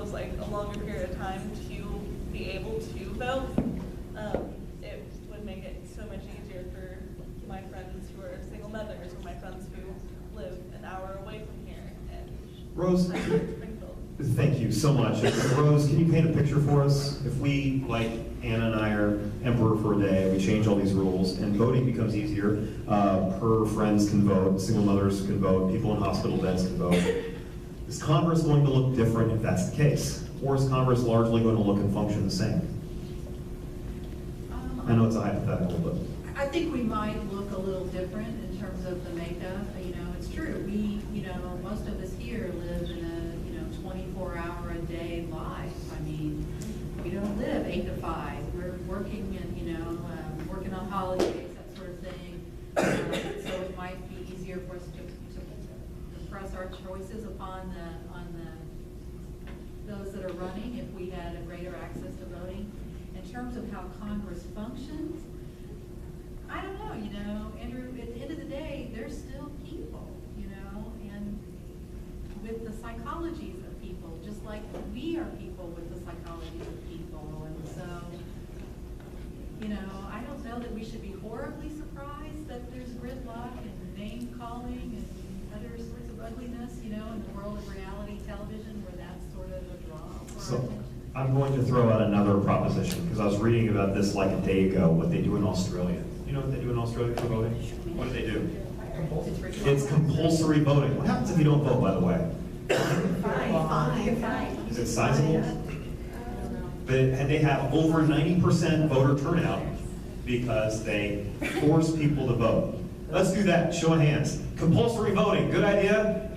was like a longer period of time to be able to vote, it would make it so much easier for my friends who are single mothers or my friends who live an hour away from here. And Rose, thank you so much. Rose, can you paint a picture for us? If we, like Anna and I are emperor for a day, we change all these rules, and voting becomes easier. Her friends can vote, single mothers can vote, people in hospital beds can vote. Is Congress going to look different if that's the case? Or is Congress largely going to look and function the same? I know it's a hypothetical, but... I think we might look a little different in terms of the makeup. It's true. We, most of us here live in a, 24-hour-a-day life. I mean, we don't live 8 to 5. We're working and, working on holidays, that sort of thing. So it might be easier for us to press our choices upon those that are running if we had a greater access to voting. In terms of how Congress functions, I don't know, Andrew, at the end of the day, they're still people, and with the psychologies of people, just like we are people with the psychologies of people. And so, I don't know that we should be horribly surprised that there's gridlock and name calling and other sorts of ugliness, in the world of reality television where that's sort of a draw for our attention. I'm going to throw out another proposition, because I was reading about this like a day ago, what they do in Australia. You know what they do in Australia for voting? What do they do? It's compulsory voting. What happens if you don't vote, by the way? Fine. Is it sizable? They have over 90% voter turnout because they force people to vote. Let's do that. Show of hands. Compulsory voting. Good idea?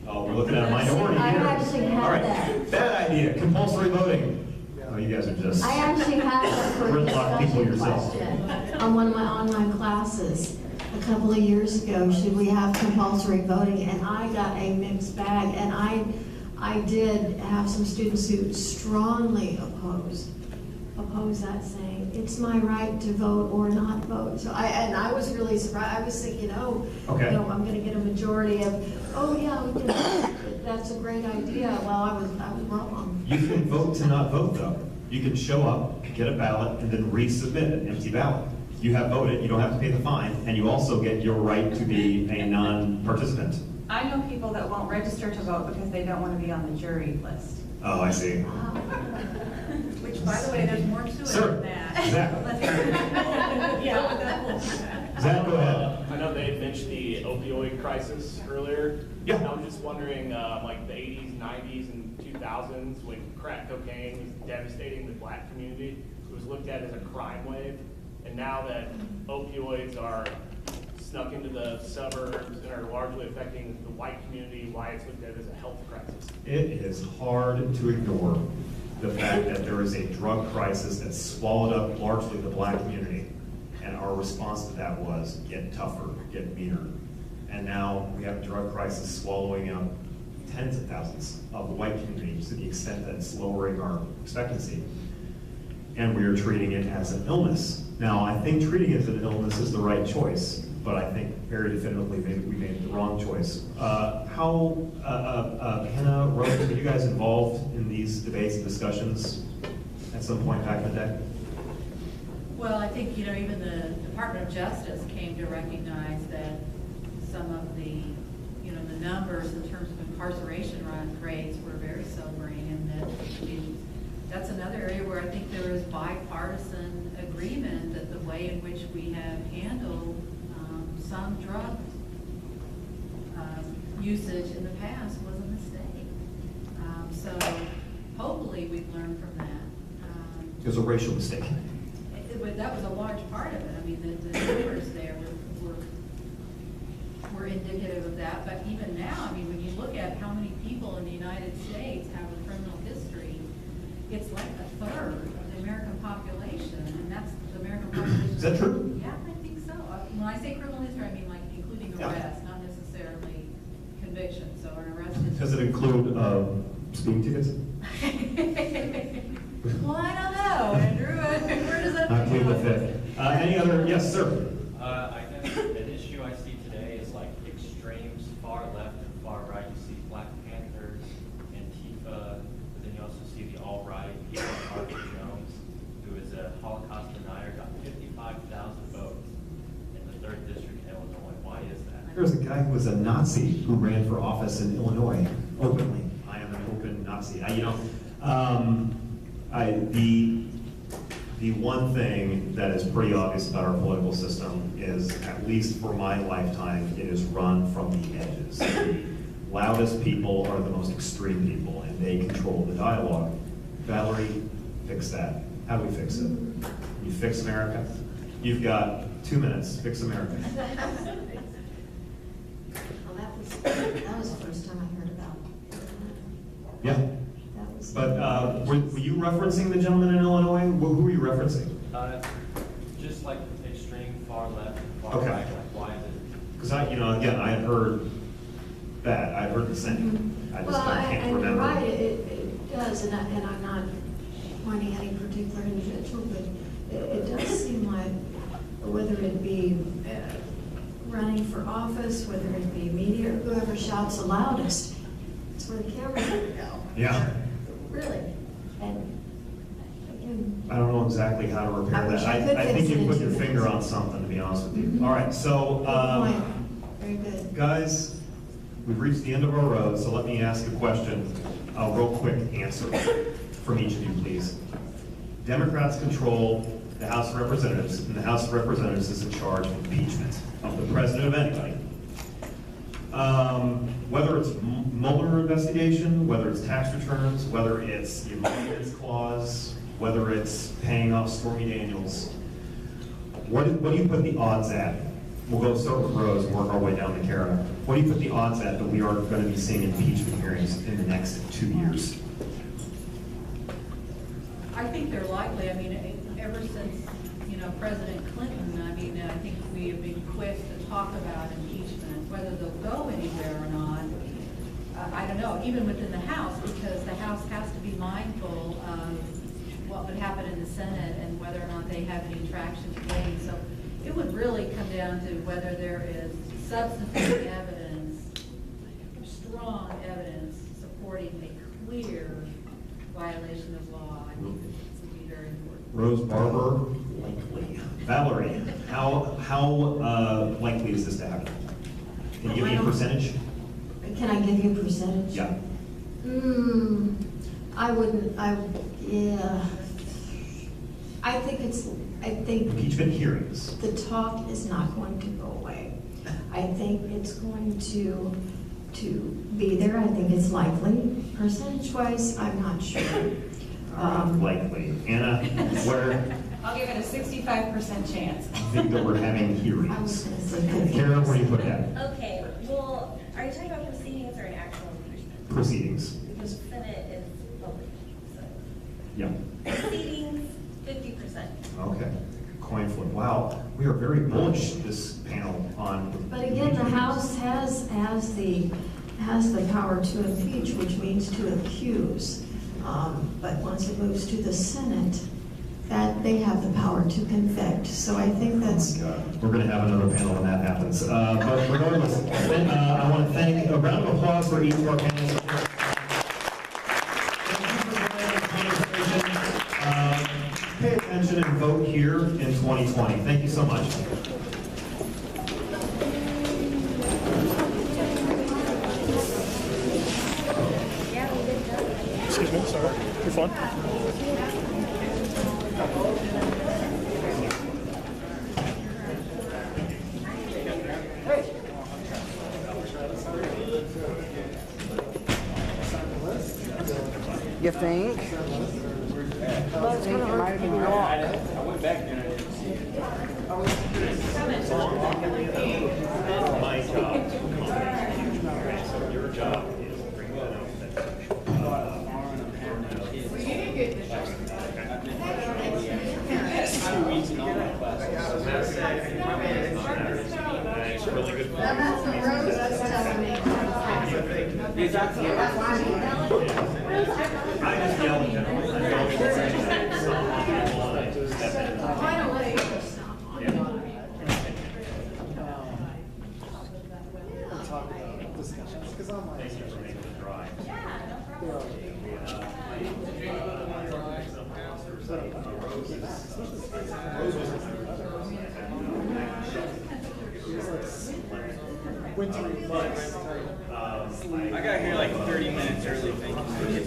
Oh, we're looking at a minority here. I actually had All right. that. Bad idea. Compulsory voting. Oh, you guys are just I actually had that for a gridlock people discussion yourself. question on one of my online classes a couple of years ago. Should we have compulsory voting? And I got a mixed bag. And I did have some students who strongly oppose that, saying it's my right to vote or not vote. So I was really surprised. I was thinking, okay. I'm going to get a majority of, oh yeah, we can. That's a great idea. Well, I was wrong. You can vote to not vote, though. You can show up, get a ballot, and then resubmit an empty ballot. You have voted, you don't have to pay the fine, and you also get your right to be a non-participant. I know people that won't register to vote because they don't want to be on the jury list. Oh, I see. Which, by the way, there's more to it Sir, than that. Zach. Yeah. Zach, go ahead. I know they mentioned the opioid crisis earlier. Yeah. I was just wondering, like the 80s, 90s, and 2000s, when crack cocaine was devastating the black community, it was looked at as a crime wave. And now that opioids are snuck into the suburbs and are largely affecting the white community, why it's looked at as a health crisis. It is hard to ignore the fact that there is a drug crisis that swallowed up largely the black community. And our response to that was get tougher, get meaner. And now we have a drug crisis swallowing up tens of thousands of the white community to the extent that it's lowering our expectancy. And we are treating it as an illness. Now, I think treating it as an illness is the right choice, but I think very definitively we made the wrong choice. Hannah, Rose, were you guys involved in these debates and discussions at some point back in the day? Well, I think, even the Department of Justice came to recognize that some of the, the numbers in terms of incarceration rates were very sobering, and that, that's another area where I think there is bipartisan agreement that the way in which we have handled some drug usage in the past was a mistake. So hopefully we've learned from that. It was a racial mistake. That was a large part of it. I mean, the numbers there were indicative of that. But even now, I mean, when you look at how many people in the United States have a criminal history, it's like a third of the American population, and that's the American population. Is that true? Yeah, I think so. When I say criminal history, I mean like including arrest, not necessarily conviction. So an arrest is. Does it include speeding tickets? Well, I don't know, Andrew. Where does that I plead the fifth. Any other? Yes, sir. I guess an issue I see today is like extremes, far left and far right. You see Black Panthers, Antifa, There's a guy who was a Nazi who ran for office in Illinois openly. I am an open Nazi. The one thing that is pretty obvious about our political system is, at least for my lifetime, it is run from the edges. The loudest people are the most extreme people, and they control the dialogue. Valerie, fix that. How do we fix it? You fix America? You've got 2 minutes. Fix America. Well, that was the first time I heard about it. Yeah. That was. But were you referencing the gentleman in Illinois? Who were you referencing? Just like extreme far left, far Okay. right, like why is it? Because I had heard that. I heard the same. I just Well, can't and you're remember. right, it does, and I'm not pointing any particular individual, but it does seem like, whether it be running for office, whether it be media, whoever shouts the loudest, it's where the camera's gonna go. Yeah. Really, and again. I don't know exactly how to repair I wish that. I could I think fix it you in put 2 your finger minutes. on something, to be honest with you. Mhm. All right, so, Good point. Very good. guys, we've reached the end of our road, so let me ask a question, a real quick answer from each of you, please. Democrats control the House of Representatives, and the House of Representatives is in charge of impeachment of the president of anybody. Whether it's Mueller investigation, whether it's tax returns, whether it's the emoluments clause, whether it's paying off Stormy Daniels, what do you put the odds at? We'll start with Rose and work our way down to Cara. What do you put the odds at that we are going to be seeing impeachment hearings in the next 2 years? I think they're likely. I mean, ever since, President Clinton, I think we have been quick to talk about impeachment. Whether they'll go anywhere or not, I don't know, even within the House, because the House has to be mindful of what would happen in the Senate and whether or not they have any traction to gain. So it would really come down to whether there is substantive evidence, strong evidence supporting a clear violation of law. I think this would be very important. Rose, Barber, likely. Valerie, how likely is this to happen? Can you give me a percentage? Can I give you a percentage? Yeah. I wouldn't, yeah. I think Impeachment hearings. the talk is not going to go away. I think it's going to be there. I think it's likely. Percentage-wise, I'm not sure. Likely. Anna, where I'll give it a 65% chance. I think that we're having I was hearings. gonna say 50%. Kara, where do you put that? Okay, well, are you talking about proceedings or an actual impeachment? Proceedings. Because Senate is public, so. Yeah. Proceedings, 50%. Okay. Coin flip. Wow. We are very bullish, this panel, on. But again, the House has the power to impeach, which means to accuse. But once it moves to the Senate, that they have the power to convict. So I think that's. We're going to have another panel when that happens. But regardless, I want to thank, a round of applause for each of our panelists. Pay attention and vote here in 2020. Thank you so much. Excuse me, sorry. You're fine. You think? Well, it's kind of hard to walk. I went back and I didn't see it. My job to accommodate. So your job is to bring that up. It's really good. That's what Rose was telling me. I just yell in general. I don't get Why don't let it stop on it? We'll talk about discussions, because I'm like. Thank you for making the drive. It's like wintry. I got here like 30 minutes early. Thank you.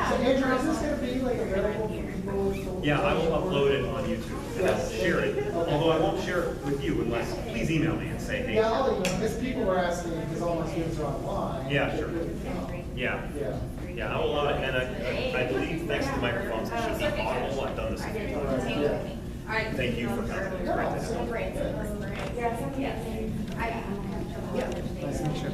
So Andrew, is this gonna be like available for people to? Yeah, I will upload it on YouTube and I'll share it, although I won't share it with you unless, please email me and say, hey. Yeah, I'll email, because people were asking, because all my students are online. Yeah, sure. Yeah. Yeah, yeah, I will load it, and I believe next to the microphones, it should be audible, I've done this a few times. Yeah. Thank you for coming. It's great to have you. Nice to meet you.